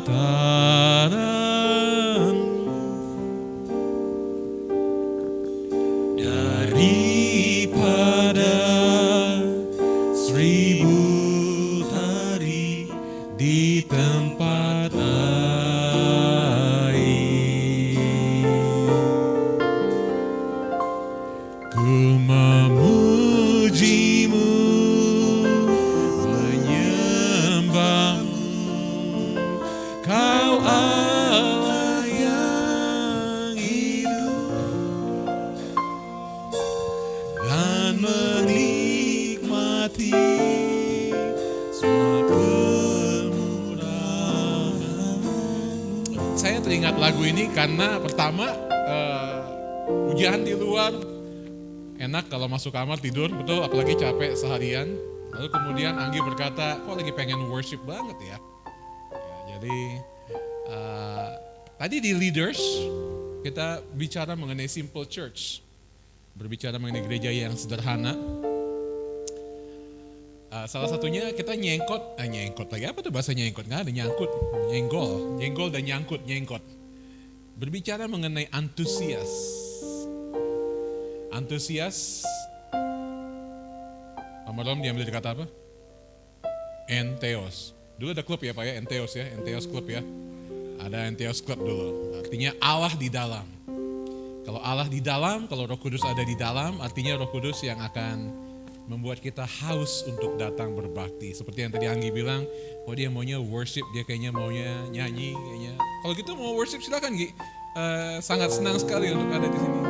pelataran daripada 1000 hari di tempat ku memujimu, menyembahmu, Kau Allah yang hidup, dan menikmati semua kemurahan. Saya teringat lagu ini karena pertama hujan di luar, enak kalau masuk kamar tidur, betul, apalagi capek seharian. Lalu kemudian Anggi berkata, kok lagi pengen worship banget ya. Jadi tadi di leaders kita bicara mengenai simple church, berbicara mengenai gereja yang sederhana. Salah satunya kita nyengkot lagi, apa tuh bahasa nyengkot? Nggak ada, nyangkut, nyenggol dan nyengkot. Berbicara mengenai antusias. Amarom diambil dari kata apa? Entheos. Dulu ada klub ya Pak ya, Entheos ya, Entheos Club ya. Ada Entheos Club dulu, artinya Allah di dalam. Kalau Allah di dalam, kalau Roh Kudus ada di dalam, artinya Roh Kudus yang akan membuat kita haus untuk datang berbakti. Seperti yang tadi Anggi bilang, oh dia maunya worship, dia kayaknya maunya nyanyi, kayaknya. Kalau gitu mau worship silakan Gi. Sangat senang sekali untuk ada di sini.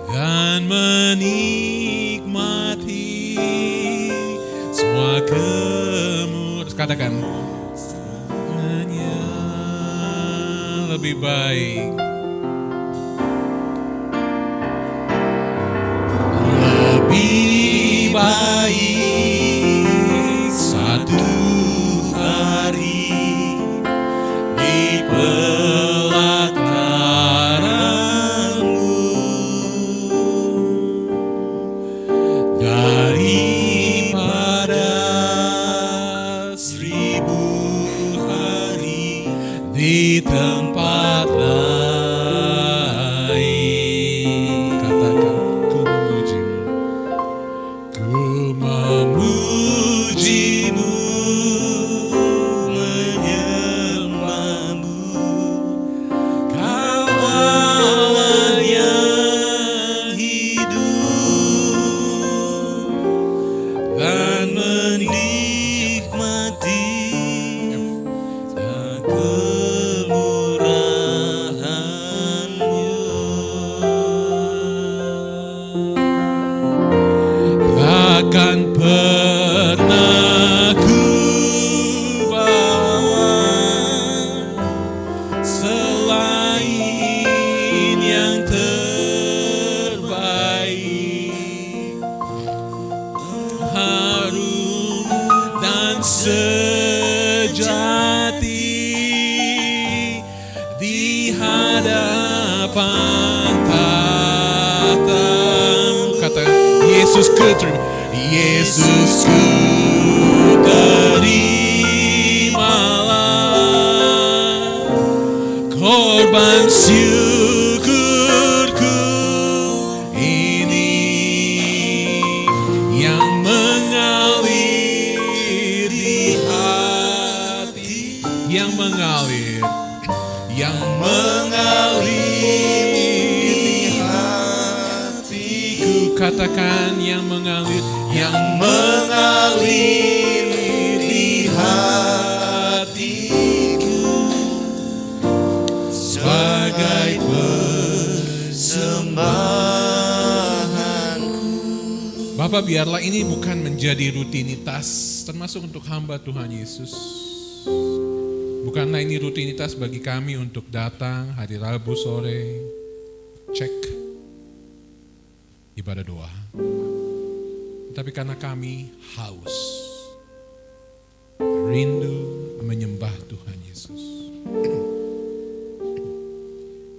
Dan menikmati semua kemurahan. Katakan, hanya lebih baik, lebih baik satu hari di daripada 1000 hari di tempat lain. Katakan, ku memujimu, menyembahmu, Kau Allah yang hidup, dan menikmati kemurahan-Mu. Takkan pernah ku bawa selain yang terbaik, harum dan sejati di hadapan tahta-Mu. Kata Yesus ku terimalah korban syukurku ini yang mengalir di hati, yang mengalir di hatiku. Katakan, yang mengalir di hatiku sebagai persembahanku. Bapak, biarlah ini bukan menjadi rutinitas, termasuk untuk hamba Tuhan Yesus. Bukanlah ini rutinitas bagi kami untuk datang hari Rabu sore, cek ibadah doa. Tapi karena kami haus, rindu menyembah Tuhan Yesus.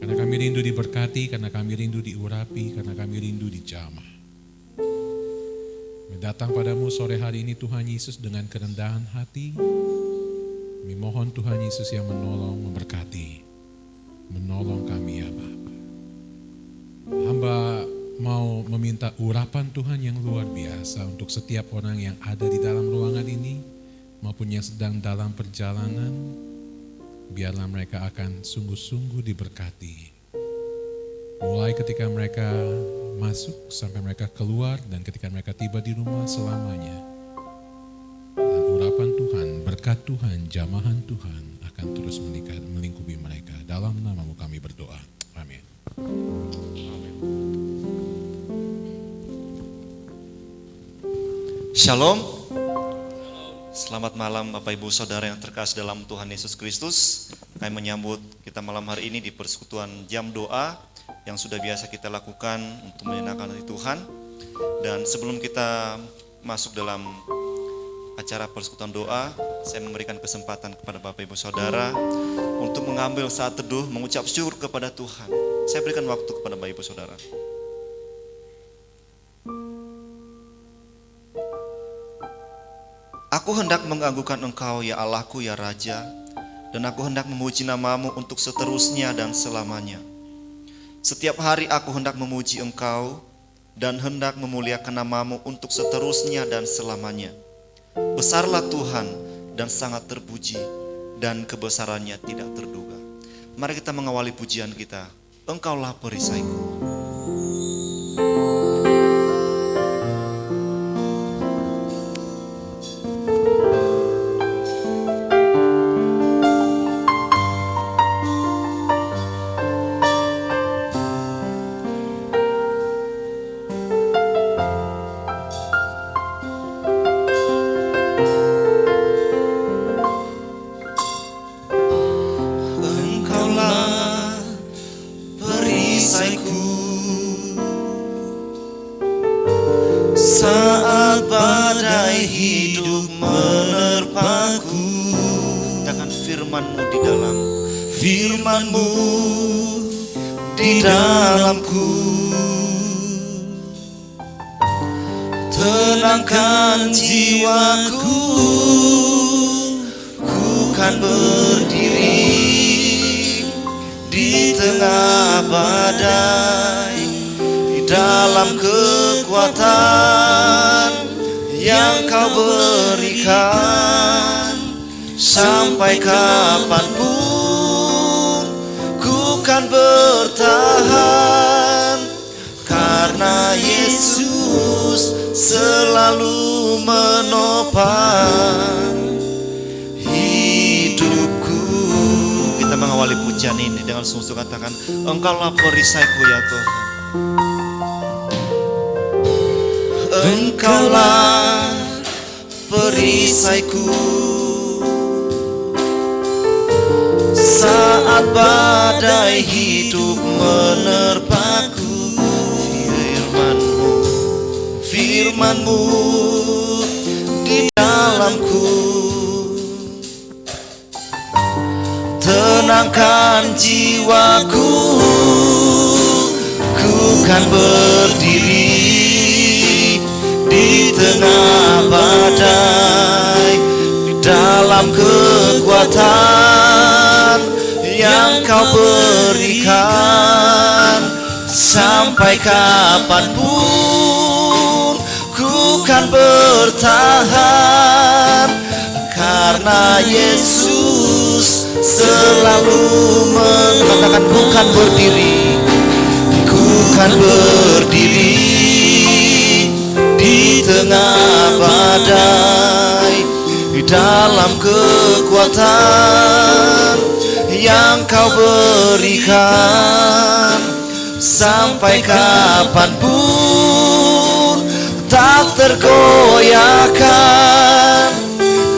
Karena kami rindu diberkati, karena kami rindu diurapi, karena kami rindu dijamah. Datang padamu sore hari ini Tuhan Yesus dengan kerendahan hati, Kami mohon Tuhan Yesus yang menolong, memberkati, menolong kami ya Bapa. Hamba mau meminta urapan Tuhan yang luar biasa untuk setiap orang yang ada di dalam ruangan ini maupun yang sedang dalam perjalanan. Biarlah mereka akan sungguh-sungguh diberkati. Mulai ketika mereka masuk sampai mereka keluar dan ketika mereka tiba di rumah selamanya. Dan urapan Tuhan, berkat Tuhan, jamahan Tuhan akan terus melingkupi mereka. Dalam nama-Mu kami berdoa. Amin. Amin. Shalom. Selamat malam Bapak Ibu Saudara yang terkasih dalam Tuhan Yesus Kristus. Kami menyambut kita malam hari ini di persekutuan jam doa yang sudah biasa kita lakukan untuk menyenangkan hati Tuhan. Dan sebelum kita masuk dalam acara persekutuan doa, saya memberikan kesempatan kepada Bapak Ibu Saudara untuk mengambil saat teduh, mengucap syukur kepada Tuhan. Saya berikan waktu kepada Bapak Ibu Saudara. Aku hendak mengagukan Engkau ya Allahku ya Raja, dan aku hendak memuji nama-Mu untuk seterusnya dan selamanya. Setiap hari aku hendak memuji Engkau dan hendak memuliakan nama-Mu untuk seterusnya dan selamanya. Besarlah Tuhan dan sangat terpuji, dan kebesarannya tidak terduga. Mari kita mengawali pujian kita. Engkaulah perisaiku. Saat badai hidup menerpaku, katakan firman-Mu di dalam, firman-Mu di dalamku. Tenangkan jiwaku, ku kan berdiri di tengah badai, di dalam kekuatan yang Kau berikan. Sampai kapanpun ku kan bertahan, karena Yesus selalu menopang hidupku. Kita mengawali pujian ini dengan sungguh-sungguh katakan, Engkaulah perisaiku ya Tuhan. Engkaulah perisaiku. Saat badai hidup menerpaku, firman-Mu, firman-Mu di dalamku. Tenangkan jiwaku, ku kan berdiri di tengah badai, di dalam kekuatan yang Kau berikan. Sampai kapanpun ku kan bertahan, karena Yesus selalu mengatakan, ku kan berdiri, ku kan berdiri di tengah badai, di dalam kekuatan yang Kau berikan. Sampai kapanpun tak tergoyahkan,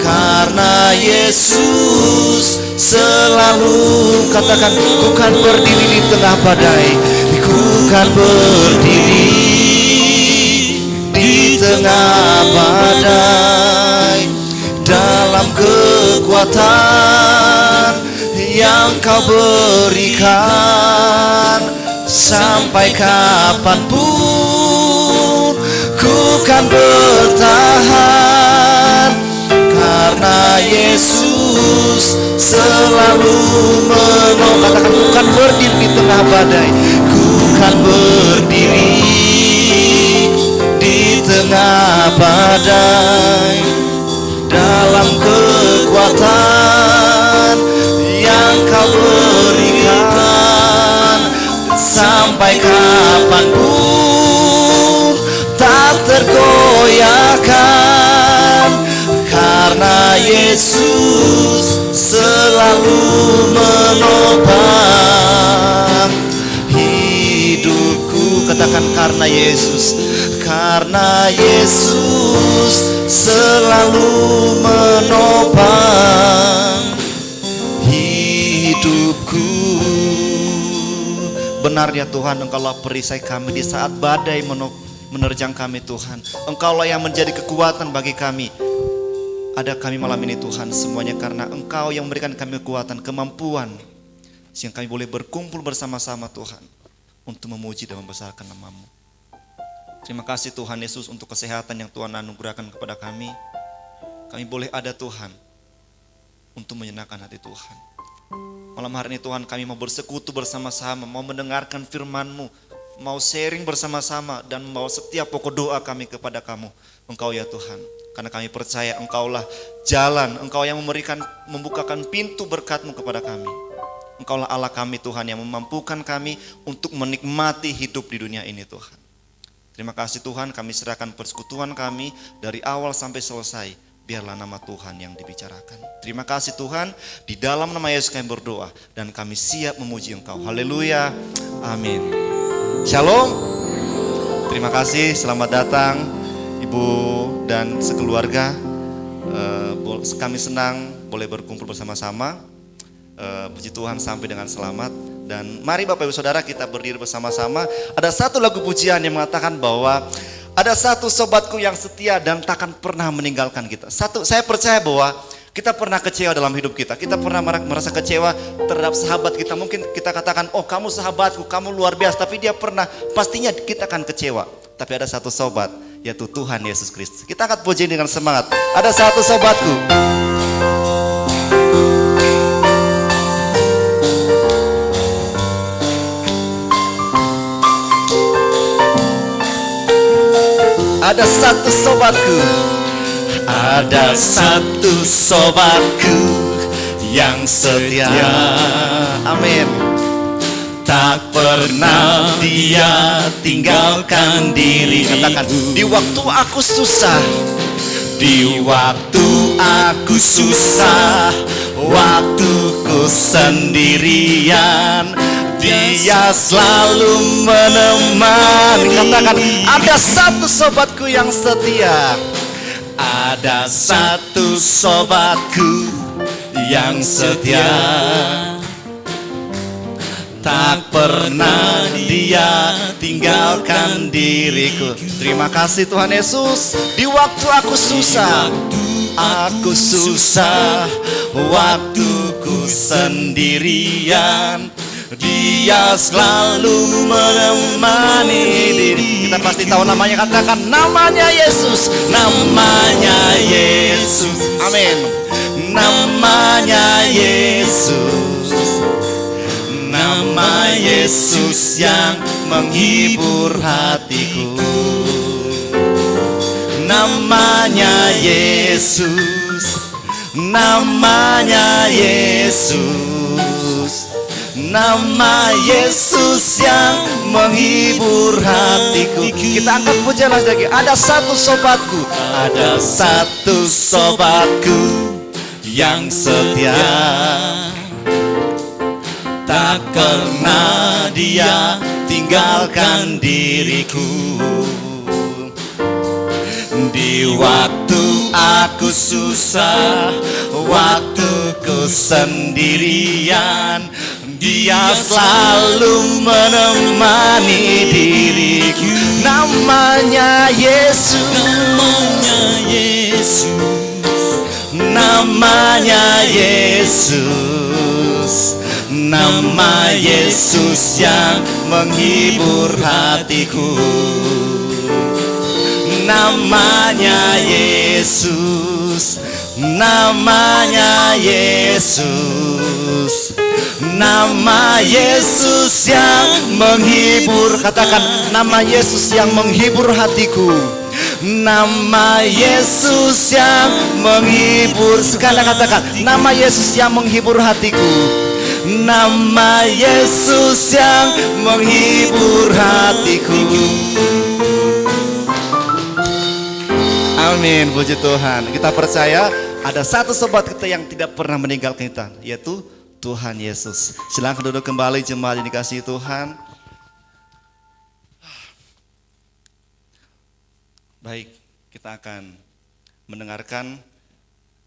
karena Yesus selalu, katakan, ku kan berdiri di tengah badai, ku kan berdiri di tengah badai, dalam kekuatan yang Kau berikan. Sampai kapanpun ku kan bertahan, karena Yesus Yesus selalu menolong. Katakan, ku kan berdiri di tengah badai, ku kan berdiri di tengah badai, dalam kekuatan yang kau berikan. Sampai kapanpun tak tergoyahkan, karena Yesus selalu menopang hidupku. Katakan, karena Yesus, karena Yesus selalu menopang hidupku. Benar ya Tuhan, Engkaulah perisai kami di saat badai menerjang kami Tuhan. Engkaulah yang menjadi kekuatan bagi kami. Ada kami malam ini Tuhan, semuanya karena Engkau yang memberikan kami kekuatan, kemampuan, sehingga kami boleh berkumpul bersama-sama Tuhan untuk memuji dan membesarkan nama-Mu. Terima kasih Tuhan Yesus untuk kesehatan yang Tuhan anugerahkan kepada kami. Kami boleh ada Tuhan untuk menyenangkan hati Tuhan. Malam hari ini Tuhan, kami mau bersekutu bersama-sama, mau mendengarkan firman-Mu, mau sharing bersama-sama, dan membawa setiap pokok doa kami kepada Kamu, Engkau ya Tuhan. Karena kami percaya Engkaulah jalan, Engkau yang membukakan pintu berkat-Mu kepada kami. Engkaulah Allah kami Tuhan, yang memampukan kami untuk menikmati hidup di dunia ini Tuhan. Terima kasih Tuhan, kami serahkan persekutuan kami dari awal sampai selesai. Biarlah nama Tuhan yang dibicarakan. Terima kasih Tuhan, di dalam nama Yesus kami berdoa dan kami siap memuji Engkau. Haleluya, amin. Shalom. Terima kasih, selamat datang Ibu dan sekeluarga. Kami senang boleh berkumpul bersama-sama. Puji Tuhan sampai dengan selamat. Dan mari Bapak Ibu Saudara, kita berdiri bersama-sama. Ada satu lagu pujian yang mengatakan bahwa ada satu sobatku yang setia dan takkan pernah meninggalkan kita. Saya percaya bahwa kita pernah kecewa dalam hidup kita. Kita pernah merasa kecewa terhadap sahabat kita. Mungkin kita katakan, oh kamu sahabatku, kamu luar biasa. Tapi dia pernah, pastinya kita akan kecewa. Tapi ada satu sobat, yaitu Tuhan Yesus Kristus. Kita akan puji dengan semangat. Ada satu sobatku. Ada satu sobatku, ada satu sobatku yang setia. Amin. Tak pernah dia tinggalkan diriku. Katakan, di waktu aku susah, di waktu aku susah, waktuku sendirian, Dia selalu menemani. Katakan, ada satu sobatku yang setia. Ada satu sobatku yang setia. Tak pernah dia tinggalkan diriku. Terima kasih Tuhan Yesus. Di waktu aku susah, waktuku sendirian, Dia selalu menemani diri. Kita pasti tahu namanya, katakan namanya Yesus. Namanya Yesus. Amin. Namanya Yesus. Nama Yesus yang menghibur hatiku. Namanya Yesus. Namanya Yesus. Nama Yesus yang menghibur hatiku. Kita angkat pujian lagi. Ada satu sobatku. Ada satu sobatku yang setia. Tak pernah dia tinggalkan diriku. Di waktu aku susah, waktuku sendirian, Dia selalu menemani diriku. Namanya Yesus. Namanya Yesus. Namanya Yesus. Nama Yesus yang menghibur hatiku. Namanya Yesus. Namanya Yesus. Nama Yesus yang menghibur. Katakan, nama Yesus yang menghibur hatiku. Nama Yesus yang menghibur. Sekali katakan, nama Yesus yang menghibur hatiku. Nama Yesus yang menghibur hatiku. Amin, puji Tuhan. Kita percaya ada satu sobat kita yang tidak pernah meninggalkan kita, yaitu Tuhan Yesus. Silakan duduk kembali jemaat yang dikasihi Tuhan. Baik, kita akan mendengarkan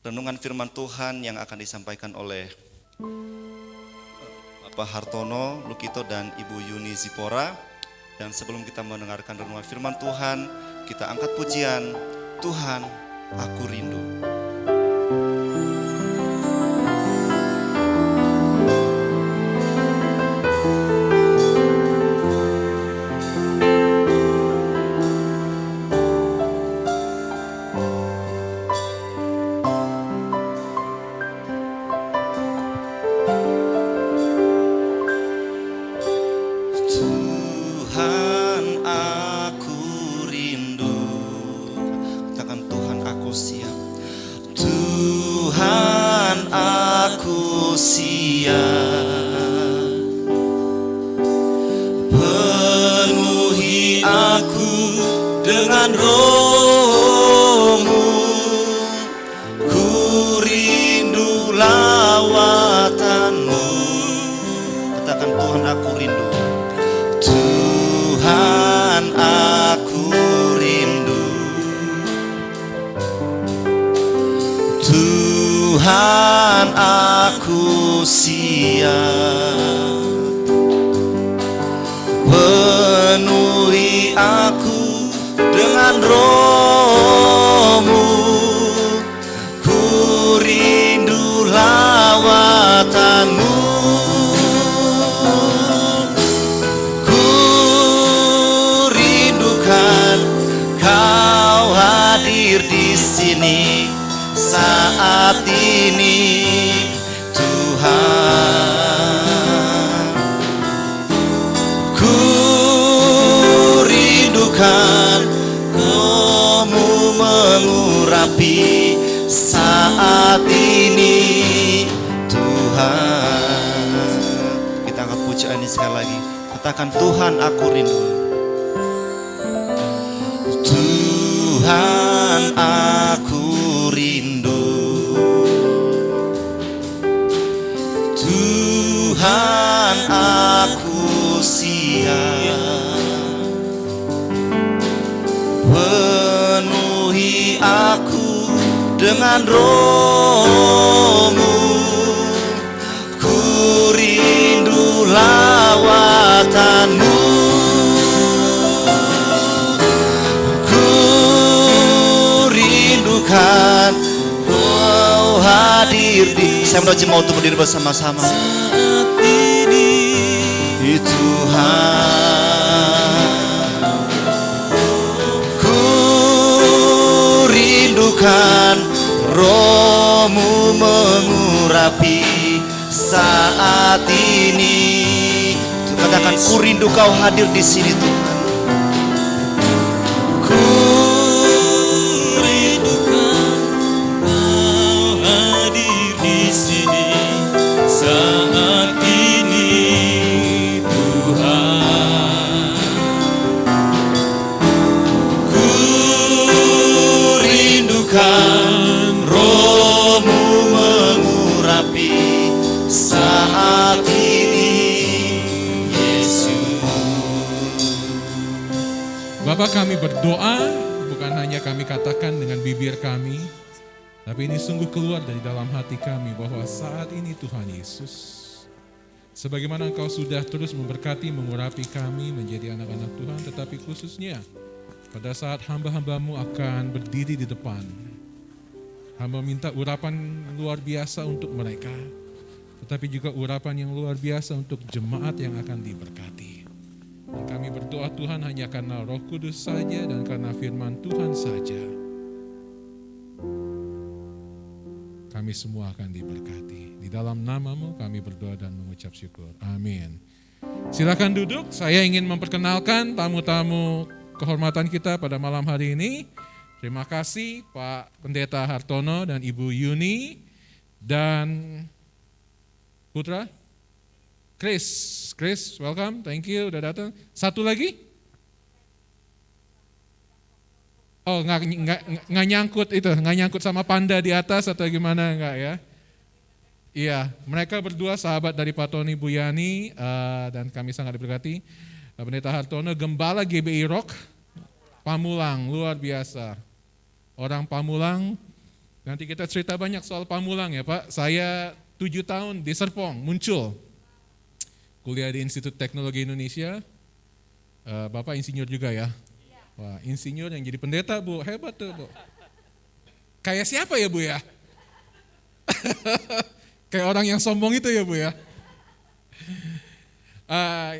renungan firman Tuhan yang akan disampaikan oleh Bapak Hartono Lukito dan Ibu Yuni Zipora. Dan sebelum kita mendengarkan renungan firman Tuhan, kita angkat pujian, Tuhan, aku rindu. Penuhi aku dengan Roh-Mu, ku rindu lawatan-Mu. Katakan, Tuhan aku rindu. Tuhan aku rindu. Tuhan aku siap. Penuhi aku dengan Roh-Mu, ku rindu lawatan-Mu. Ku rindukan Kau hadir di sini saat ini, Tuhan. Roh-Mu mengurapi saat ini, Tuhan. Kita angkat pujian ini sekali lagi. Katakan, Tuhan aku rindu. Tuhan aku rindu. Tuhan aku siap. Penuhi aku dengan Roh-Mu, ku rindu lawatan-Mu. Ku rindukan Kau hadir di. Saya mau cuma untuk berdiri bersama-sama. Saat ini, Tuhan. Rindukan Roh-Mu mengurapi saat ini. Katakan, ku rindu Kau hadir di sini, Tuhan. Ku rindukan Kau hadir di sini saat ini, Tuhan. Ku Roh-Mu mengurapi saat ini, Yesus. Bapa, kami berdoa, bukan hanya kami katakan dengan bibir kami, tapi ini sungguh keluar dari dalam hati kami bahwa saat ini Tuhan Yesus, sebagaimana Engkau sudah terus memberkati, mengurapi kami menjadi anak-anak Tuhan, tetapi khususnya pada saat hamba-hambamu akan berdiri di depan, hamba minta urapan luar biasa untuk mereka, tetapi juga urapan yang luar biasa untuk jemaat yang akan diberkati. Dan kami berdoa Tuhan hanya karena Roh Kudus saja dan karena firman Tuhan saja. kami semua akan diberkati. Di dalam nama-Mu kami berdoa dan mengucap syukur. Amin. Silakan duduk, saya ingin memperkenalkan tamu-tamu kehormatan kita pada malam hari ini. Terima kasih Pak Pendeta Hartono dan Ibu Yuni dan Putra Chris, welcome, thank you udah datang. Satu lagi? Oh, nggak nyangkut itu, nggak nyangkut sama panda di atas atau gimana enggak ya? Iya, mereka berdua sahabat dari Pak Tony Bu Yani dan kami sangat diberkati. Pendeta Hartono, Gembala GBI Rock, Pamulang, luar biasa. Orang Pamulang, nanti kita cerita banyak soal Pamulang ya Pak. Saya 7 tahun di Serpong, muncul. Kuliah di Institut Teknologi Indonesia, Bapak insinyur juga ya? Wah, insinyur yang jadi pendeta Bu, hebat tuh Bu. Kayak siapa ya Bu ya? Kayak orang yang sombong itu ya Bu ya.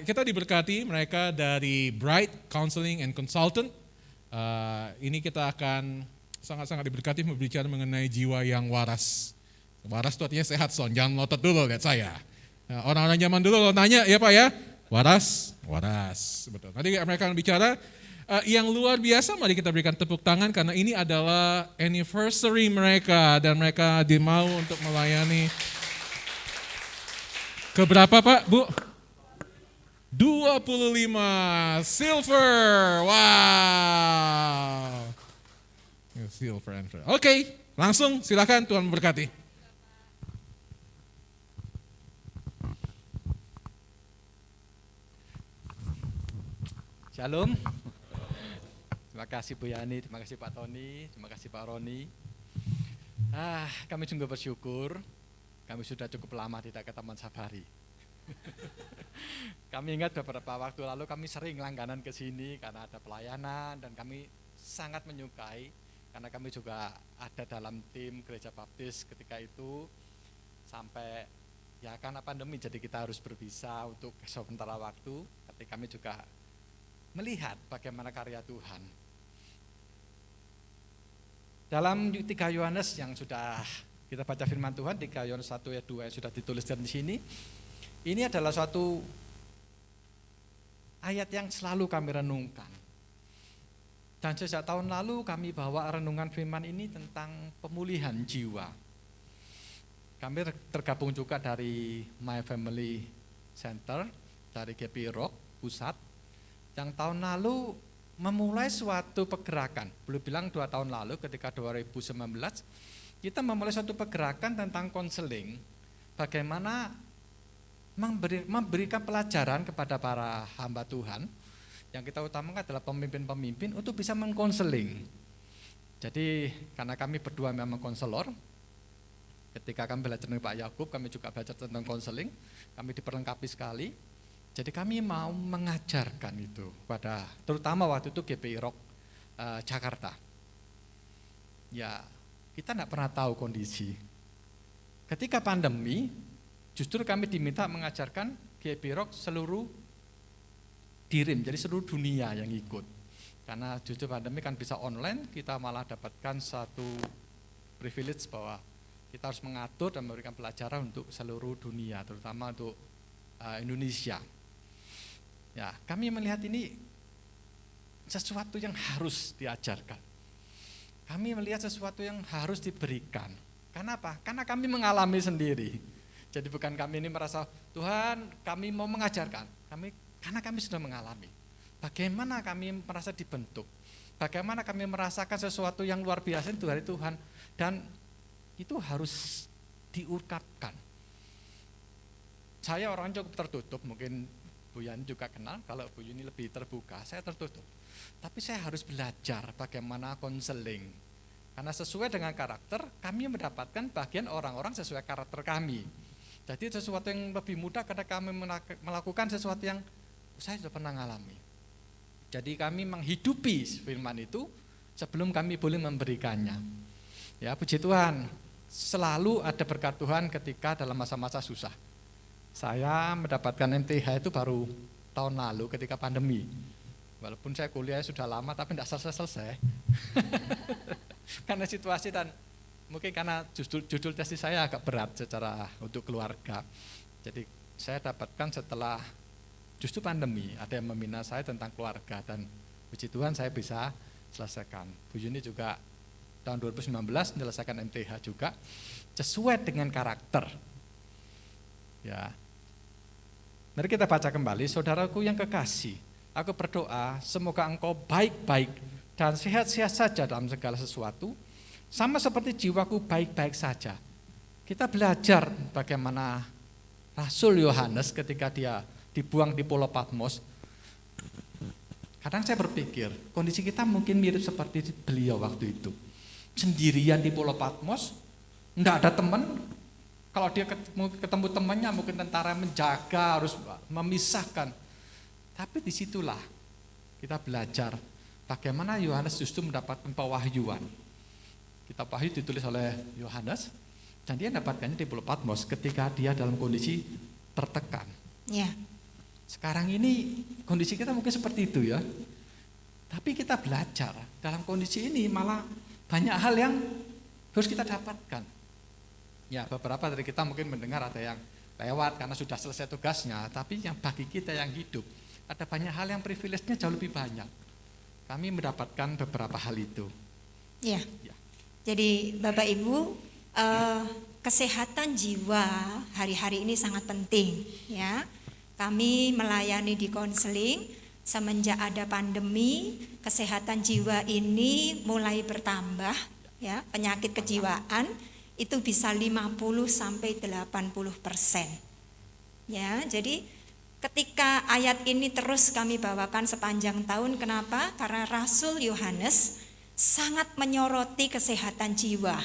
Kita diberkati mereka dari Bright Counseling and Consultant. Ini kita akan sangat-sangat diberkati berbicara mengenai jiwa yang waras. Waras itu artinya sehat son, jangan melotot dulu lihat saya. Orang-orang zaman dulu kalau nanya ya Pak ya, waras. Betul. Nanti mereka akan bicara yang luar biasa, mari kita berikan tepuk tangan karena ini adalah anniversary mereka dan mereka dimau untuk melayani. Keberapa Pak, Bu? 25 silver. Wow. Silver and Oke, langsung silakan Tuhan memberkati. Shalom. Terima kasih Bu Yani, terima kasih Pak Tony, terima kasih Pak Roni. Kami sungguh bersyukur. Kami sudah cukup lama tidak ke Taman Safari. Kami ingat beberapa waktu lalu kami sering langganan ke sini karena ada pelayanan dan kami sangat menyukai karena kami juga ada dalam tim Gereja Baptis ketika itu sampai ya karena pandemi jadi kita harus berpisah untuk sementara waktu, tapi kami juga melihat bagaimana karya Tuhan. Dalam 3 Yohanes yang sudah kita baca firman Tuhan, 3 Yohanes 1 ayat 2 yang sudah dituliskan di sini, ini adalah suatu ayat yang selalu kami renungkan. Dan sejak tahun lalu kami bawa renungan firman ini tentang pemulihan jiwa. Kami tergabung juga dari My Family Center, dari GBI Rock, pusat, yang tahun lalu memulai suatu pergerakan. Belum bilang 2 tahun lalu ketika 2019, kita memulai suatu pergerakan tentang konseling, bagaimana memberikan pelajaran kepada para hamba Tuhan, yang kita utamakan adalah pemimpin-pemimpin untuk bisa mengkonseling. Jadi karena kami berdua memang konselor, ketika kami belajar dengan Pak Yakub, kami juga belajar tentang konseling, kami diperlengkapi sekali. Jadi kami mau mengajarkan itu pada, terutama waktu itu GBI Rock Jakarta. Ya, kita tidak pernah tahu kondisi. Ketika pandemi, justru kami diminta mengajarkan GBI Rock seluruh dirim, jadi seluruh dunia yang ikut. Karena justru pandemi kan bisa online, kita malah dapatkan satu privilege bahwa kita harus mengatur dan memberikan pelajaran untuk seluruh dunia, terutama untuk Indonesia. Ya, kami melihat ini sesuatu yang harus diajarkan. Kami melihat sesuatu yang harus diberikan. Karena apa? Karena kami mengalami sendiri. Jadi bukan kami ini merasa, Tuhan kami mau mengajarkan. Karena kami sudah mengalami. Bagaimana kami merasa dibentuk. Bagaimana kami merasakan sesuatu yang luar biasa itu dari Tuhan. Dan itu harus diungkapkan. Saya orang cukup tertutup, mungkin Bu Yani juga kenal, kalau Bu Yuni lebih terbuka, saya tertutup. Tapi saya harus belajar bagaimana konseling. Karena sesuai dengan karakter, kami mendapatkan bagian orang-orang sesuai karakter kami. Jadi sesuatu yang lebih mudah karena kami melakukan sesuatu yang saya sudah pernah alami. Jadi kami menghidupi firman itu sebelum kami boleh memberikannya. Ya, puji Tuhan, selalu ada berkat Tuhan ketika dalam masa-masa susah. Saya mendapatkan MTH itu baru tahun lalu ketika pandemi. Walaupun saya kuliah sudah lama tapi tidak selesai-selesai. Karena situasi dan mungkin karena judul tesis saya agak berat secara untuk keluarga. Jadi saya dapatkan setelah justru pandemi, ada yang meminta saya tentang keluarga dan puji Tuhan saya bisa selesaikan. Bu Yuni juga tahun 2019 menyelesaikan MTH juga sesuai dengan karakter. Ya. Mari kita baca kembali, saudaraku yang kekasih, aku berdoa semoga engkau baik-baik dan sehat-sehat saja dalam segala sesuatu, sama seperti jiwaku baik-baik saja. Kita belajar bagaimana Rasul Yohanes ketika dia dibuang di Pulau Patmos. Kadang saya berpikir, kondisi kita mungkin mirip seperti beliau waktu itu. Sendirian di Pulau Patmos, enggak ada teman. Kalau dia ketemu temannya, mungkin tentara menjaga, harus memisahkan. Tapi disitulah kita belajar bagaimana Yohanes justru mendapatkan pewahyuan. Kitab Wahyu ditulis oleh Yohanes, dan dia mendapatkannya di Pulau Patmos ketika dia dalam kondisi tertekan. Ya. Sekarang ini kondisi kita mungkin seperti itu ya. Tapi kita belajar dalam kondisi ini malah banyak hal yang harus kita dapatkan. Ya, beberapa dari kita mungkin mendengar ada yang lewat karena sudah selesai tugasnya, tapi yang bagi kita yang hidup ada banyak hal yang privilege-nya jauh lebih banyak. Kami mendapatkan beberapa hal itu. Ya. Ya. Jadi Bapak Ibu, kesehatan jiwa hari-hari ini sangat penting ya. Kami melayani di konseling semenjak ada pandemi, kesehatan jiwa ini mulai bertambah ya, penyakit kejiwaan itu bisa 50 sampai 80%. Ya, jadi ketika ayat ini terus kami bawakan sepanjang tahun, kenapa? Karena Rasul Yohanes sangat menyoroti kesehatan jiwa.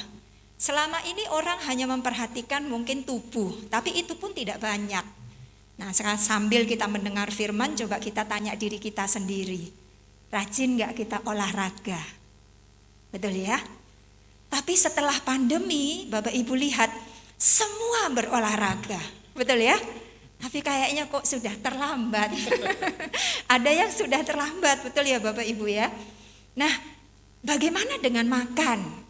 Selama ini orang hanya memperhatikan mungkin tubuh, tapi itu pun tidak banyak. Nah, sekarang sambil kita mendengar firman, coba kita tanya diri kita sendiri. Rajin gak kita olahraga? Betul ya? Tapi setelah pandemi, Bapak Ibu lihat, semua berolahraga. Betul ya? Tapi kayaknya kok sudah terlambat. Ada yang sudah terlambat, betul ya Bapak Ibu ya? Nah, bagaimana dengan makan?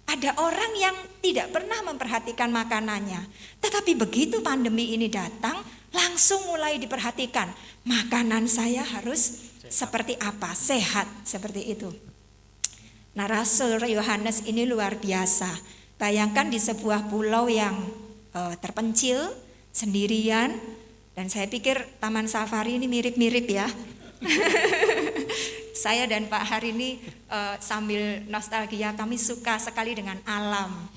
Ada orang yang tidak pernah memperhatikan makanannya. Tetapi begitu pandemi ini datang, langsung mulai diperhatikan. Makanan saya harus seperti apa? Sehat, seperti itu. Nah, Rasul Yohanes ini luar biasa. Bayangkan di sebuah pulau yang terpencil, sendirian. Dan saya pikir Taman Safari ini mirip-mirip ya. Saya dan Pak Har ini sambil nostalgia, kami suka sekali dengan alam.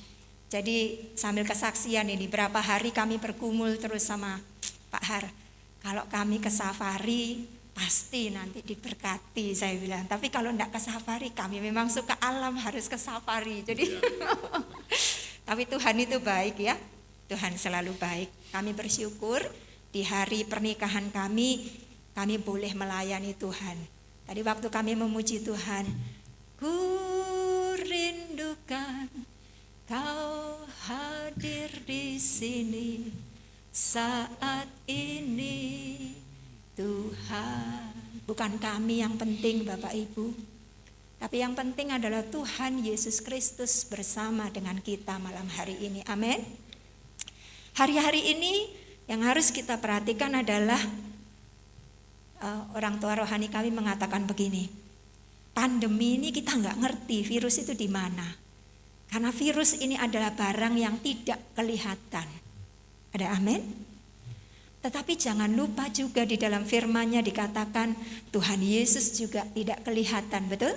Jadi sambil kesaksian ini, berapa hari kami bergumul terus sama Pak Har. Kalau kami ke safari, pasti nanti diberkati, saya bilang. Tapi kalau enggak ke safari, kami memang suka alam, harus ke safari. Jadi, tapi Tuhan itu baik ya. Tuhan selalu baik. Kami bersyukur di hari pernikahan kami boleh melayani Tuhan. Tadi waktu kami memuji Tuhan, ku rindukan Kau hadir di sini saat ini, Tuhan. Bukan kami yang penting Bapak Ibu, tapi yang penting adalah Tuhan Yesus Kristus bersama dengan kita malam hari ini. Amin. Hari-hari ini yang harus kita perhatikan adalah orang tua rohani kami mengatakan begini, pandemi ini kita nggak ngerti virus itu di mana, karena virus ini adalah barang yang tidak kelihatan. Ada amin? Tetapi jangan lupa juga di dalam firman-Nya dikatakan Tuhan Yesus juga tidak kelihatan, betul?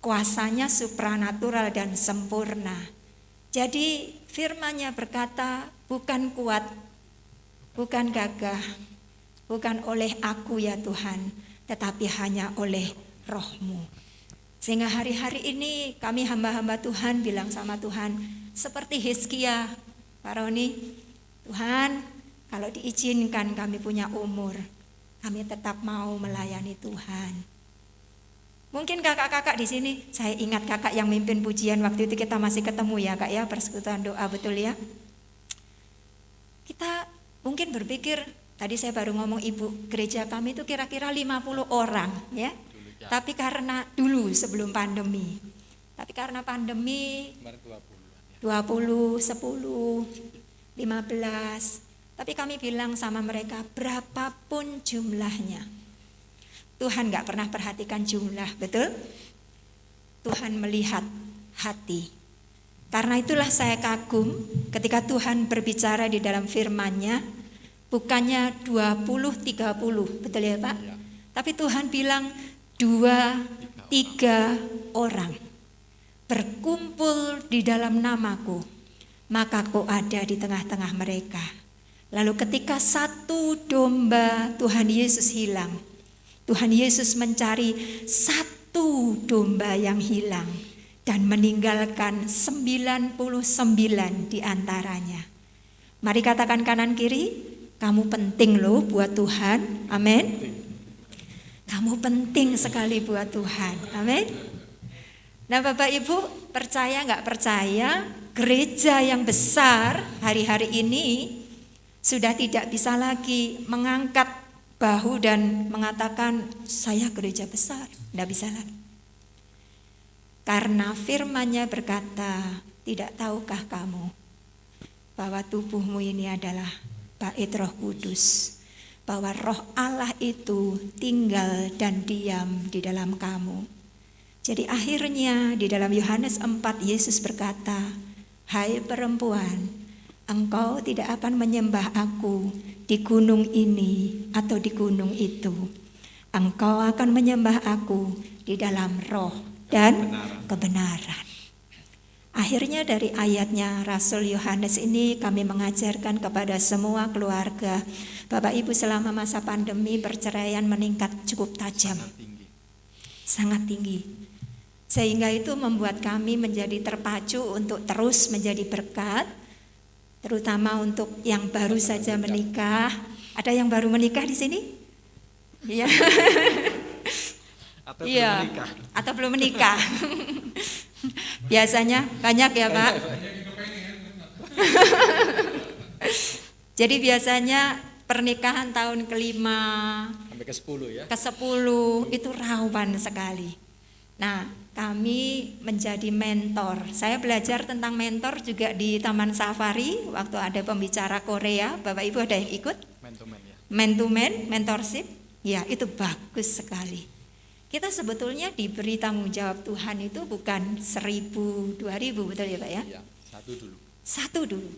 Kuasanya supranatural dan sempurna. Jadi firman-Nya berkata, bukan kuat, bukan gagah, bukan oleh aku ya Tuhan, tetapi hanya oleh Roh-Mu. Sehingga hari-hari ini kami hamba-hamba Tuhan bilang sama Tuhan, seperti Hizkia, Pak Roni, Tuhan, kalau diizinkan kami punya umur, kami tetap mau melayani Tuhan. Mungkin kakak-kakak di sini, saya ingat kakak yang mimpin pujian waktu itu kita masih ketemu ya Kak ya, persekutuan doa, betul ya. Kita mungkin berpikir, tadi saya baru ngomong ibu, gereja kami itu kira-kira 50 orang ya. Tapi karena dulu sebelum pandemi. Tapi karena pandemi 20, 10, 15. Tapi kami bilang sama mereka, berapapun jumlahnya. Tuhan gak pernah perhatikan jumlah, betul? Tuhan melihat hati. Karena itulah saya kagum ketika Tuhan berbicara di dalam firman-Nya, bukannya 20-30, betul ya Pak? Ya. Tapi Tuhan bilang 2-3 orang berkumpul di dalam namaku, maka Kau ada di tengah-tengah mereka. Lalu ketika satu domba Tuhan Yesus hilang, Tuhan Yesus mencari satu domba yang hilang dan meninggalkan 99 di antaranya. Mari katakan kanan kiri, kamu penting loh buat Tuhan. Amin. Kamu penting sekali buat Tuhan. Amin. Nah Bapak Ibu, percaya nggak percaya, gereja yang besar hari-hari ini sudah tidak bisa lagi mengangkat bahu dan mengatakan saya gereja besar. Tidak bisa lagi. Karena firman-Nya berkata, tidak tahukah kamu bahwa tubuhmu ini adalah bait Roh Kudus, bahwa Roh Allah itu tinggal dan diam di dalam kamu. Jadi akhirnya di dalam Yohanes 4 Yesus berkata, hai perempuan, engkau tidak akan menyembah aku di gunung ini atau di gunung itu. Engkau akan menyembah aku di dalam roh dan kebenaran. Akhirnya dari ayatnya Rasul Yohanes ini kami mengajarkan kepada semua keluarga. Bapak Ibu selama masa pandemi perceraian meningkat cukup tajam. Sangat tinggi. Sehingga itu membuat kami menjadi terpacu untuk terus menjadi berkat. Terutama untuk yang baru saja menikah. Ada yang baru menikah di sini? Iya. Atau iya. belum menikah. Atau belum menikah. Biasanya banyak ya Pak. Jadi biasanya pernikahan tahun kelima Sampai ke 10 ya. ke-10 itu rawan sekali. Nah, kami menjadi mentor. Saya belajar tentang mentor juga di Taman Safari waktu ada pembicara Korea. Bapak Ibu ada yang ikut? Man to man ya. Man to man, mentorship. Ya, itu bagus sekali. Kita sebetulnya diberi tanggung jawab Tuhan itu bukan 1000, 2000, betul ya Pak ya? Iya, satu dulu. Satu dulu.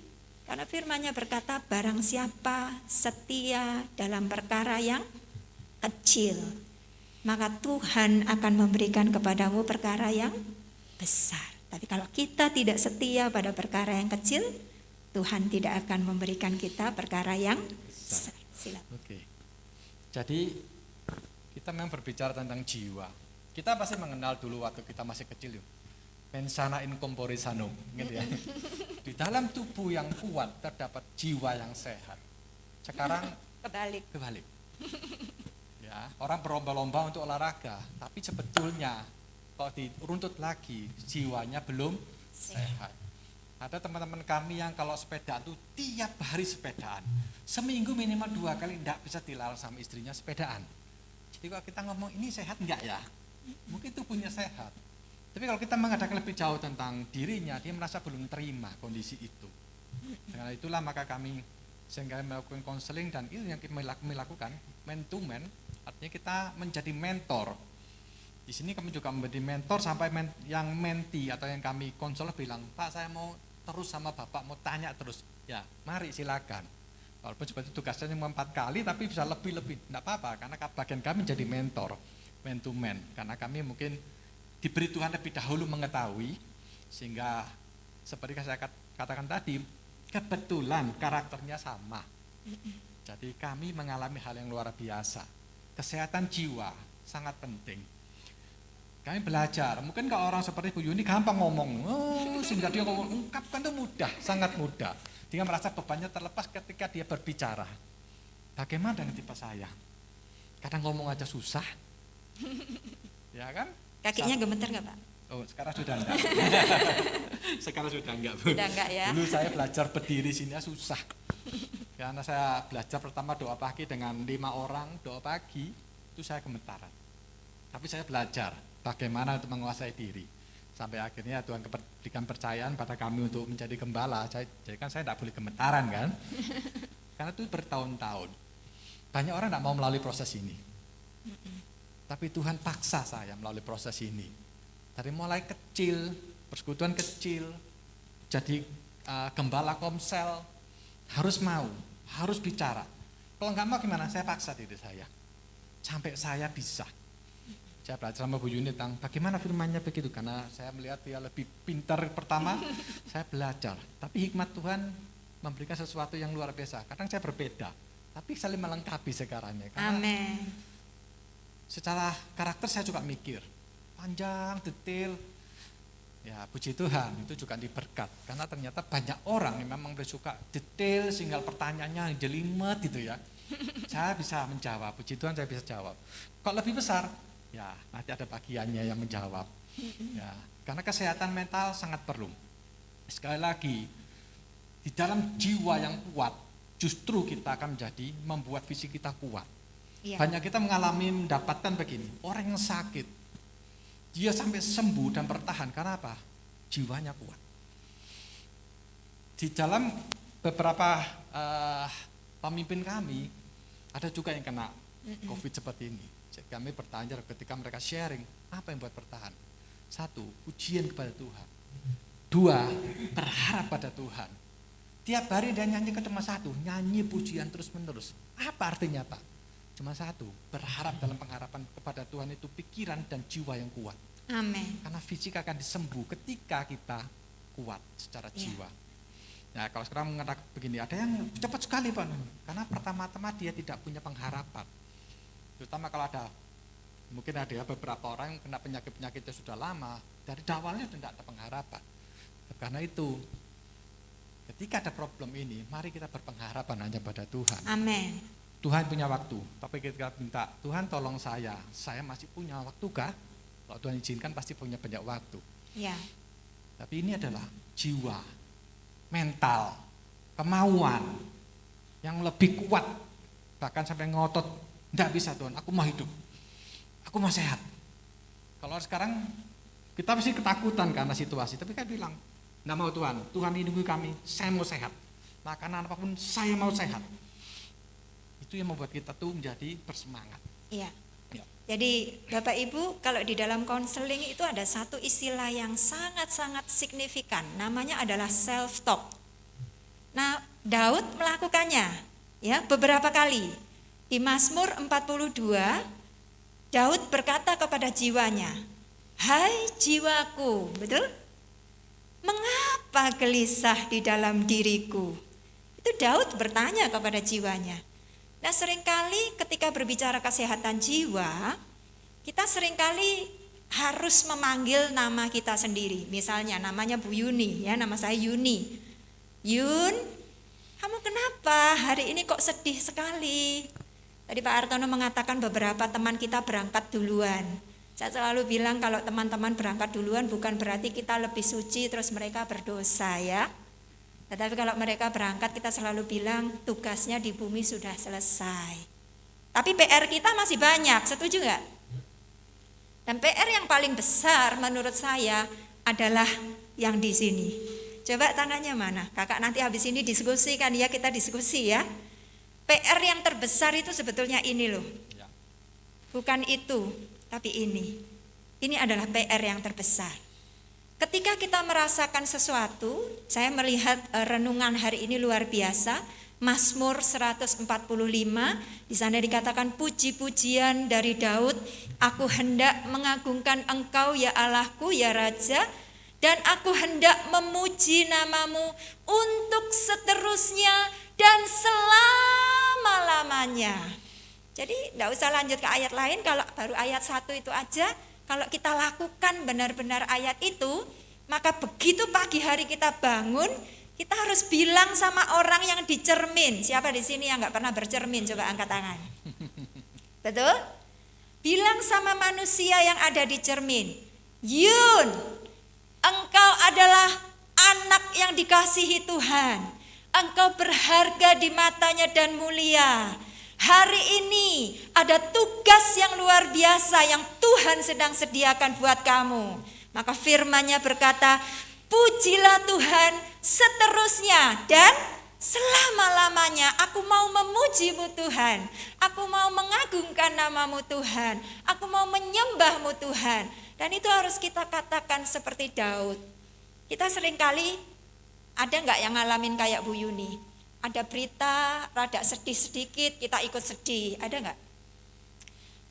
Karena firman-Nya berkata, barang siapa setia dalam perkara yang kecil, maka Tuhan akan memberikan kepadamu perkara yang besar. Tapi kalau kita tidak setia pada perkara yang kecil, Tuhan tidak akan memberikan kita perkara yang besar. Silakan. Oke. Jadi kita memang berbicara tentang jiwa. Kita pasti mengenal dulu waktu kita masih kecil yuk. Mensana in corpore sano, gitu ya. Di dalam tubuh yang kuat terdapat jiwa yang sehat. Sekarang kebalik. Ya, orang berlomba-lomba untuk olahraga, tapi sebetulnya kalau diruntut lagi jiwanya belum sehat. Ada teman-teman kami yang kalau sepedaan tuh tiap hari sepedaan. Seminggu minimal 2 kali tidak bisa dilalah sama istrinya sepedaan. Jadi kalau kita ngomong ini sehat enggak ya? Mungkin tubuhnya sehat. Tapi kalau kita mengadakan lebih jauh tentang dirinya, dia merasa belum terima kondisi itu. Dengan itulah maka kami sehingga melakukan konseling dan itu yang kami lakukan man to man, artinya kita menjadi mentor. Di sini kami juga menjadi mentor sampai yang menti atau yang kami konselor bilang, Pak saya mau terus sama Bapak, mau tanya terus. Ya mari silakan. Walaupun seperti tugasnya cuma 4 kali tapi bisa lebih-lebih, tidak apa-apa karena bagian kami jadi mentor, man to man. Karena kami mungkin diberi Tuhan lebih dahulu mengetahui sehingga seperti saya katakan tadi kebetulan karakternya sama. Jadi kami mengalami hal yang luar biasa. Kesehatan jiwa sangat penting. Kami belajar, mungkin kalau orang seperti Bu Yuni gampang ngomong, sehingga dia ungkapkan itu mudah, sangat mudah. Dia merasa bebannya terlepas ketika dia berbicara. Bagaimana dengan tipe saya? Kadang ngomong aja susah. Ya kan? Kakinya gemeter nggak Pak? Oh, sekarang sudah enggak. Sekarang sudah enggak, Bu. Sudah enggak ya? Dulu saya belajar berdiri sini susah. Karena saya belajar pertama doa pagi dengan 5 orang, doa pagi, itu saya gemetaran. Tapi saya belajar bagaimana untuk menguasai diri. Sampai akhirnya Tuhan berikan percayaan pada kami untuk menjadi gembala. Jadi kan saya tidak boleh gemetaran kan. Karena itu bertahun-tahun. Banyak orang tidak mau melalui proses ini. Tapi Tuhan paksa saya melalui proses ini. Dari mulai kecil, persekutuan kecil, jadi gembala komsel, harus mau, harus bicara. Kalau nggak mau gimana? Saya paksa diri saya. Sampai saya bisa. Saya belajar sama Bu Yuni tentang bagaimana firman-Nya begitu, karena saya melihat dia lebih pintar pertama, saya belajar. Tapi hikmat Tuhan memberikan sesuatu yang luar biasa. Kadang saya berbeda, tapi saling melengkapi sekarangnya. Amin. Secara karakter saya juga mikir, panjang, detail. Ya puji Tuhan, itu juga diberkat. Karena ternyata banyak orang yang memang suka detail, sehingga pertanyaannya jelimet gitu ya. Saya bisa menjawab, puji Tuhan saya bisa jawab. Kok lebih besar? Ya, nanti ada bagiannya yang menjawab. Ya, karena kesehatan mental sangat perlu. Sekali lagi, di dalam jiwa yang kuat, justru kita akan membuat fisik kita kuat. Ya. Banyak kita mendapatkan begini, orang yang sakit, dia sampai sembuh dan bertahan, karena apa? Jiwanya kuat. Di dalam beberapa pemimpin kami, ada juga yang kena COVID seperti ini. Jadi kami bertanya ketika mereka sharing, apa yang buat bertahan? 1, pujian kepada Tuhan. 2, berharap pada Tuhan. Tiap hari dia nyanyi cuma 1, nyanyi pujian terus menerus. Apa artinya Pak? Cuma 1, berharap dalam pengharapan kepada Tuhan itu pikiran dan jiwa yang kuat. Amin. Karena fisik akan disembuh ketika kita kuat secara jiwa. Nah kalau sekarang mengatakan begini, ada yang cepat sekali Pak, karena pertama-tama dia tidak punya pengharapan. Terutama kalau mungkin ada beberapa orang yang kena penyakit-penyakitnya sudah lama, dari awalnya sudah tidak ada pengharapan. Karena itu, ketika ada problem ini, mari kita berpengharapan hanya pada Tuhan. Amin. Tuhan punya waktu, tapi kita minta, Tuhan tolong saya masih punya waktu kah? Kalau Tuhan izinkan pasti punya banyak waktu. Ya. Tapi ini adalah jiwa, mental, kemauan yang lebih kuat, bahkan sampai ngotot. Tidak bisa Tuhan, aku mau hidup, aku mau sehat. Kalau sekarang kita pasti ketakutan karena situasi, tapi kan bilang, tidak mau Tuhan, Tuhan lindungi kami, saya mau sehat. Makanan apapun saya mau sehat. Itu yang membuat kita tuh menjadi bersemangat. Iya. Ya. Jadi Bapak Ibu, kalau di dalam konseling itu ada satu istilah yang sangat-sangat signifikan, namanya adalah self talk. Nah, Daud melakukannya ya beberapa kali. Di Mazmur 42, Daud berkata kepada jiwanya, "Hai jiwaku," betul? "Mengapa gelisah di dalam diriku?" Itu Daud bertanya kepada jiwanya. Nah, seringkali ketika berbicara kesehatan jiwa, kita seringkali harus memanggil nama kita sendiri. Misalnya namanya Bu Yuni, ya nama saya Yuni. Yun, kamu kenapa hari ini kok sedih sekali? Tadi Pak Artono mengatakan beberapa teman kita berangkat duluan. Saya selalu bilang kalau teman-teman berangkat duluan bukan berarti kita lebih suci terus mereka berdosa ya. Tetapi kalau mereka berangkat kita selalu bilang tugasnya di bumi sudah selesai. Tapi PR kita masih banyak, setuju nggak? Dan PR yang paling besar menurut saya adalah yang di sini. Coba tangannya mana? Kakak nanti habis ini diskusikan ya, kita diskusi ya. PR yang terbesar itu sebetulnya ini loh. Bukan itu, tapi ini. Ini adalah PR yang terbesar. Ketika kita merasakan sesuatu, saya melihat renungan hari ini luar biasa. Mazmur 145, di sana dikatakan puji-pujian dari Daud, "Aku hendak mengagungkan Engkau ya Allahku ya Raja, dan aku hendak memuji namamu untuk seterusnya dan selama-lamanya." Jadi tidak usah lanjut ke ayat lain, kalau baru ayat 1 itu aja, kalau kita lakukan benar-benar ayat itu, maka begitu pagi hari kita bangun, kita harus bilang sama orang yang dicermin. Siapa di sini yang nggak pernah bercermin? Coba angkat tangan. Betul? Bilang sama manusia yang ada di cermin, "Yun, engkau adalah anak yang dikasihi Tuhan. Engkau berharga di matanya dan mulia. Hari ini ada tugas yang luar biasa yang Tuhan sedang sediakan buat kamu. Maka firman-Nya berkata, pujilah Tuhan seterusnya dan selama-lamanya. Aku mau memuji-Mu Tuhan. Aku mau mengagungkan nama-Mu Tuhan. Aku mau menyembah-Mu Tuhan. Dan itu harus kita katakan seperti Daud. Kita seringkali ada nggak yang ngalamin kayak Bu Yuni? Ada berita rada sedih sedikit, kita ikut sedih. Ada nggak?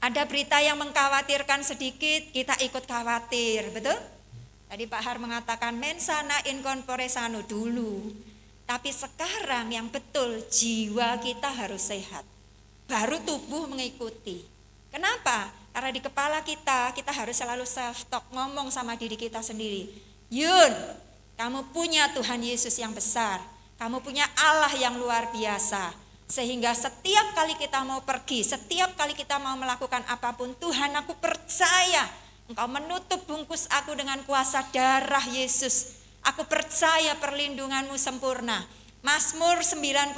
Ada berita yang mengkhawatirkan sedikit, kita ikut khawatir. Betul? Tadi Pak Har mengatakan mensana in corpore sano dulu. Tapi sekarang yang betul jiwa kita harus sehat. Baru tubuh mengikuti. Kenapa? Karena di kepala kita harus selalu self-talk, ngomong sama diri kita sendiri. Yun, kamu punya Tuhan Yesus yang besar. Kamu punya Allah yang luar biasa. Sehingga setiap kali kita mau pergi, setiap kali kita mau melakukan apapun, Tuhan aku percaya Engkau menutup bungkus aku dengan kuasa darah Yesus. Aku percaya perlindungan-Mu sempurna. Mazmur 91,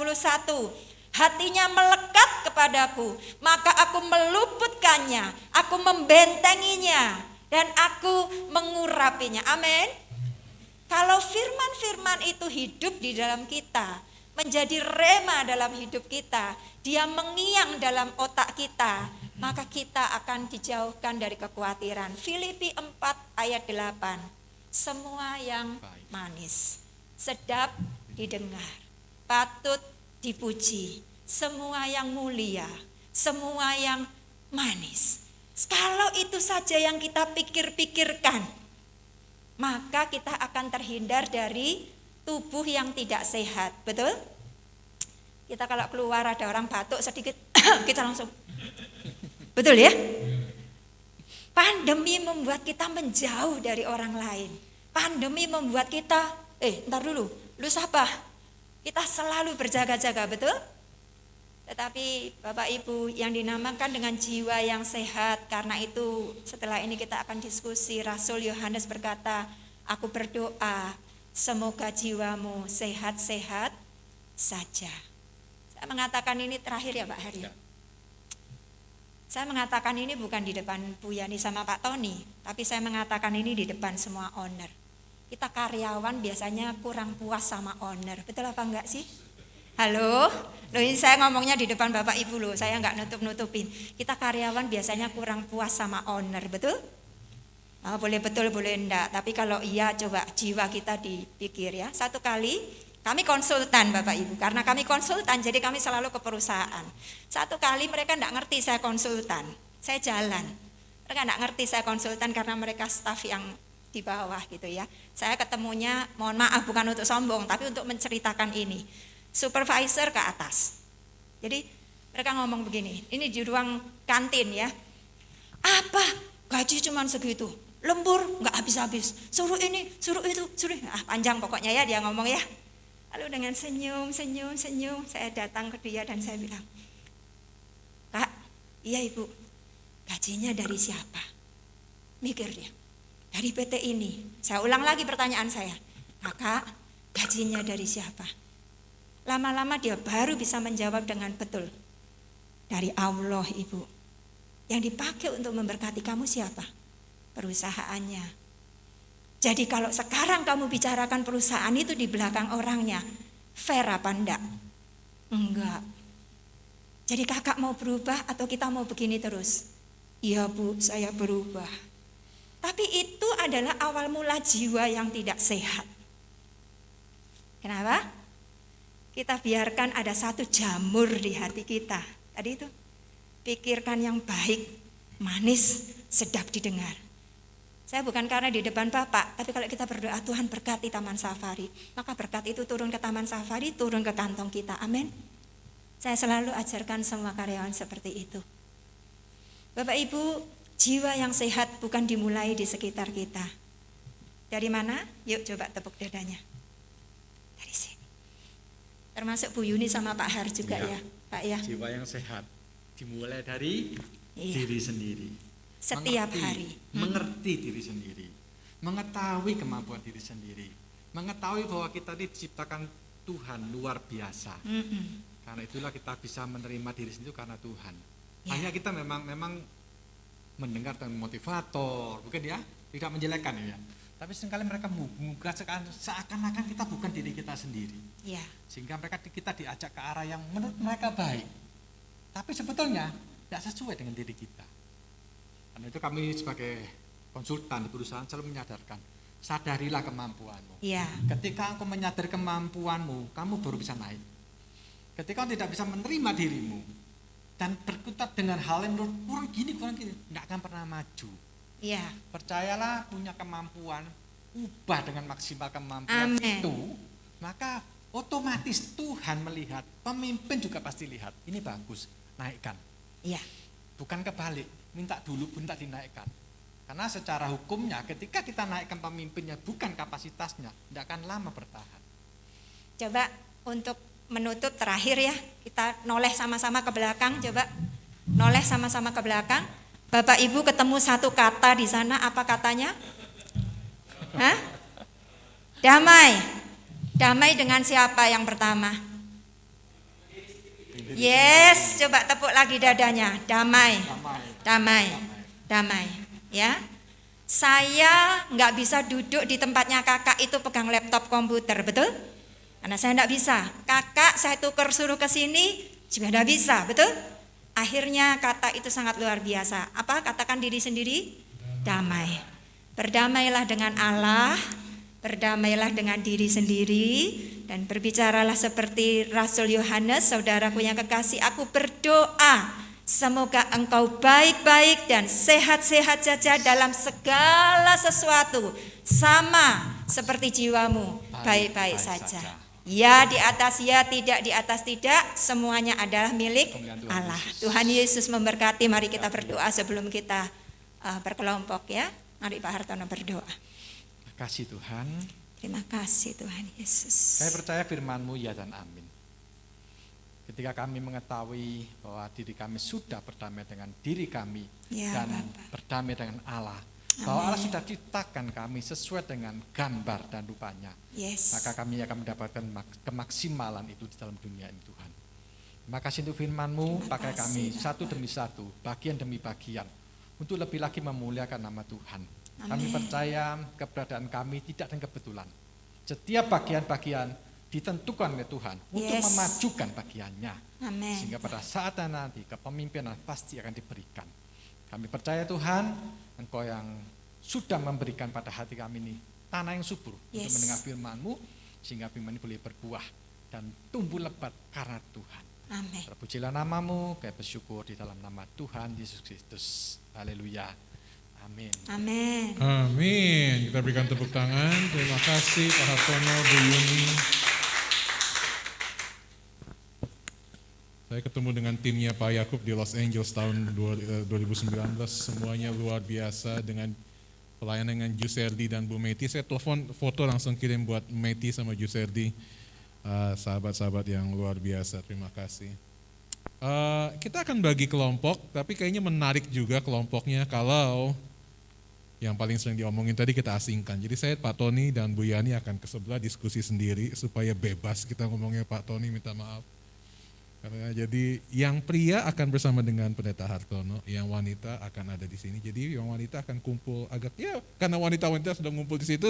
hatinya melekat kepadaku, maka aku meluputkannya, aku membentenginya, dan aku mengurapinya. Amin. Kalau firman-firman itu hidup di dalam kita, menjadi rema dalam hidup kita, dia mengiang dalam otak kita, maka kita akan dijauhkan dari kekhawatiran. Filipi 4 ayat 8. Semua yang manis, sedap didengar, patut dipuji, semua yang mulia, semua yang manis. Kalau itu saja yang kita pikir-pikirkan, maka kita akan terhindar dari tubuh yang tidak sehat. Betul? Kita kalau keluar ada orang batuk sedikit, kita langsung. Betul ya? Pandemi membuat kita menjauh dari orang lain. Pandemi membuat kita, ntar dulu, lu siapa? Kita selalu berjaga-jaga, betul? Tetapi Bapak Ibu yang dinamakan dengan jiwa yang sehat, karena itu setelah ini kita akan diskusi. Rasul Yohanes berkata, aku berdoa semoga jiwamu sehat-sehat saja. Saya mengatakan ini terakhir ya Pak Hari. Saya mengatakan ini bukan di depan Bu Yani sama Pak Tony, tapi saya mengatakan ini di depan semua owner. Kita karyawan biasanya kurang puas sama owner, betul apa enggak sih? Halo, loh ini saya ngomongnya di depan Bapak Ibu loh, saya enggak nutup-nutupin. Kita karyawan biasanya kurang puas sama owner, betul? Oh, boleh betul, boleh enggak, tapi kalau iya coba jiwa kita dipikir ya. Satu kali kami konsultan Bapak Ibu, karena kami konsultan jadi kami selalu ke perusahaan. Satu kali mereka enggak ngerti saya konsultan, saya jalan. Mereka enggak ngerti saya konsultan karena mereka staf yang di bawah gitu ya. Saya ketemunya, mohon maaf bukan untuk sombong, tapi untuk menceritakan ini. Supervisor ke atas. Jadi mereka ngomong begini, ini di ruang kantin ya. Apa? Gaji cuma segitu, lembur nggak habis-habis. Suruh ini, suruh itu, suruh. Panjang pokoknya ya dia ngomong ya. Lalu dengan senyum, saya datang ke dia dan saya bilang, Kak, iya Ibu, gajinya dari siapa? Mikir dia. Dari PT ini. Saya ulang lagi pertanyaan saya. Kakak, gajinya dari siapa? Lama-lama dia baru bisa menjawab dengan betul. Dari Allah Ibu. Yang dipakai untuk memberkati kamu siapa? Perusahaannya. Jadi kalau sekarang kamu bicarakan perusahaan itu di belakang orangnya, fair apa enggak? Enggak. Jadi kakak mau berubah atau kita mau begini terus? Iya Bu, saya berubah. Tapi itu adalah awal mula jiwa yang tidak sehat. Kenapa? Kita biarkan ada satu jamur di hati kita. Tadi itu, pikirkan yang baik, manis, sedap didengar. Saya bukan karena di depan Bapak, tapi kalau kita berdoa Tuhan berkati Taman Safari, maka berkat itu turun ke Taman Safari, turun ke kantong kita. Amin. Saya selalu ajarkan semua karyawan seperti itu. Bapak Ibu, jiwa yang sehat bukan dimulai di sekitar kita. Dari mana? Yuk coba tepuk dadanya. Dari sini. Termasuk Bu Yuni sama Pak Har juga ya Pak ya. Jiwa yang sehat dimulai dari diri sendiri. Setiap hari. Mengerti diri sendiri. Mengetahui kemampuan diri sendiri. Mengetahui bahwa kita diciptakan Tuhan luar biasa. Karena itulah kita bisa menerima diri sendiri karena Tuhan. Hanya kita memang mendengar tentang motivator, bukan ya? tidak menjelekkan ya. Tapi seringkali mereka menggugah seakan-akan kita bukan diri kita sendiri. Ya. Sehingga kita diajak ke arah yang menurut mereka baik. Tapi sebetulnya tidak sesuai dengan diri kita. Karena itu kami sebagai konsultan di perusahaan selalu menyadarkan, sadarilah kemampuanmu. Ya. Ketika engkau menyadari kemampuanmu, kamu baru bisa naik. Ketika engkau tidak bisa menerima dirimu dan berkutat dengan hal yang menurut kurang gini, tidak akan pernah maju. Ya. Percayalah, punya kemampuan, ubah dengan maksimal kemampuan Amen. itu, maka otomatis Tuhan melihat, pemimpin juga pasti lihat, ini bagus, naikkan. Ya. Bukan kebalik, minta dulu, minta dinaikkan. Karena secara hukumnya ketika kita naikkan pemimpinnya bukan kapasitasnya, tidak akan lama bertahan. Coba untuk menutup terakhir ya, kita noleh sama-sama ke belakang, coba noleh sama-sama ke belakang. Bapak Ibu ketemu satu kata di sana, apa katanya? Hah? Damai. Damai dengan siapa yang pertama? Yes, coba tepuk lagi dadanya. Damai. Damai. Damai. Ya. Saya nggak bisa duduk di tempatnya kakak itu pegang laptop komputer, betul? Karena saya nggak bisa. Kakak saya tukar suruh ke sini juga nggak bisa, betul? Akhirnya kata itu sangat luar biasa. Apa? Katakan diri sendiri. Damai. Berdamailah dengan Allah, berdamailah dengan diri sendiri, dan berbicaralah seperti Rasul Yohanes, saudaraku yang kekasih, aku berdoa semoga engkau baik-baik dan sehat-sehat saja dalam segala sesuatu, sama seperti jiwamu baik-baik saja. Ya di atas ya, tidak di atas tidak, semuanya adalah milik Allah. Tuhan Yesus memberkati. Mari kita berdoa sebelum kita berkelompok ya. Mari Pak Hartono berdoa. Terima kasih Tuhan. Terima kasih Tuhan Yesus. Saya percaya firman-Mu ya dan amin. Ketika kami mengetahui bahwa diri kami sudah berdamai dengan diri kami Ya, dan Bapak. berdamai dengan Allah, bahwa Allah sudah ciptakan kami sesuai dengan gambar dan rupanya, Yes. maka kami akan mendapatkan kemaksimalan itu di dalam dunia ini Tuhan. Terima kasih untuk firman-Mu, Terima pakai kasih, kami Bapak. satu demi satu, bagian demi bagian, untuk lebih lagi memuliakan nama Tuhan. Kami Amin. percaya keberadaan kami tidak dengan kebetulan. Setiap bagian-bagian ditentukan oleh Tuhan untuk Yes. memajukan bagiannya. Amin. Sehingga pada saatnya nanti kepemimpinan pasti akan diberikan. Kami percaya Tuhan, Engkau yang sudah memberikan pada hati kami ini tanah yang subur untuk Yes. mendengar firman-Mu, sehingga firman ini boleh berbuah dan tumbuh lebat karena Tuhan. Amin. Terpujilah nama-Mu, kami bersyukur di dalam nama Tuhan Yesus Kristus. Haleluya. Amin. Amin. Amin. Kita berikan tepuk tangan. Terima kasih Pak Hartono, Bu Yuni. Saya ketemu dengan timnya Pak Yakub di Los Angeles tahun 2019. Semuanya luar biasa dengan pelayanan dengan Juserdi dan Bu Meti. Saya telepon foto langsung kirim buat Meti sama Juserdi. Sahabat-sahabat yang luar biasa. Terima kasih. Kita akan bagi kelompok, tapi kayaknya menarik juga kelompoknya kalau yang paling sering diomongin tadi kita asingkan. Jadi saya, Pak Tony dan Bu Yani akan ke sebelah diskusi sendiri supaya bebas kita ngomongnya. Pak Tony minta maaf. Karena jadi yang pria akan bersama dengan Pendeta Hartono, yang wanita akan ada di sini. Jadi yang wanita akan kumpul agak ya, karena wanita-wanita sudah ngumpul di situ,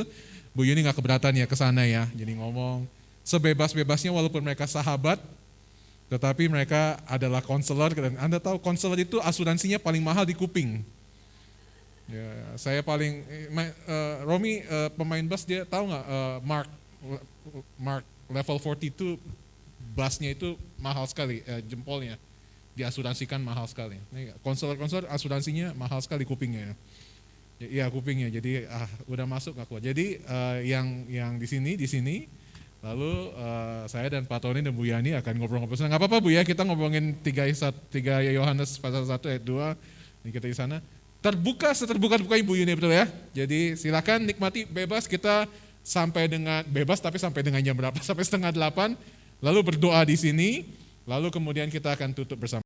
Bu Yuni nggak keberatan ya ke sana ya. Jadi ngomong sebebas-bebasnya walaupun mereka sahabat, tetapi mereka adalah konselor. Dan Anda tahu konselor itu asuransinya paling mahal di kuping. Ya, saya paling Romi pemain bass dia tahu nggak Mark level 42 bassnya itu mahal sekali, jempolnya diasuransikan mahal sekali. Konselor asuransinya mahal sekali kupingnya. Iya kupingnya. Jadi udah masuk nggak kuat. Jadi yang di sini. Lalu saya dan Pak Tony dan Bu Yani akan ngobrol-ngobrol. Nggak apa-apa Bu ya, kita ngomongin 3 Yohanes pasal 1 ayat 2. Ini kita di sana. Seterbuka-bukanya Bu Yani, betul ya. Jadi silakan nikmati bebas, kita sampai dengan bebas tapi sampai dengan jam berapa? Sampai 7:30. Lalu berdoa di sini, lalu kemudian kita akan tutup bersama.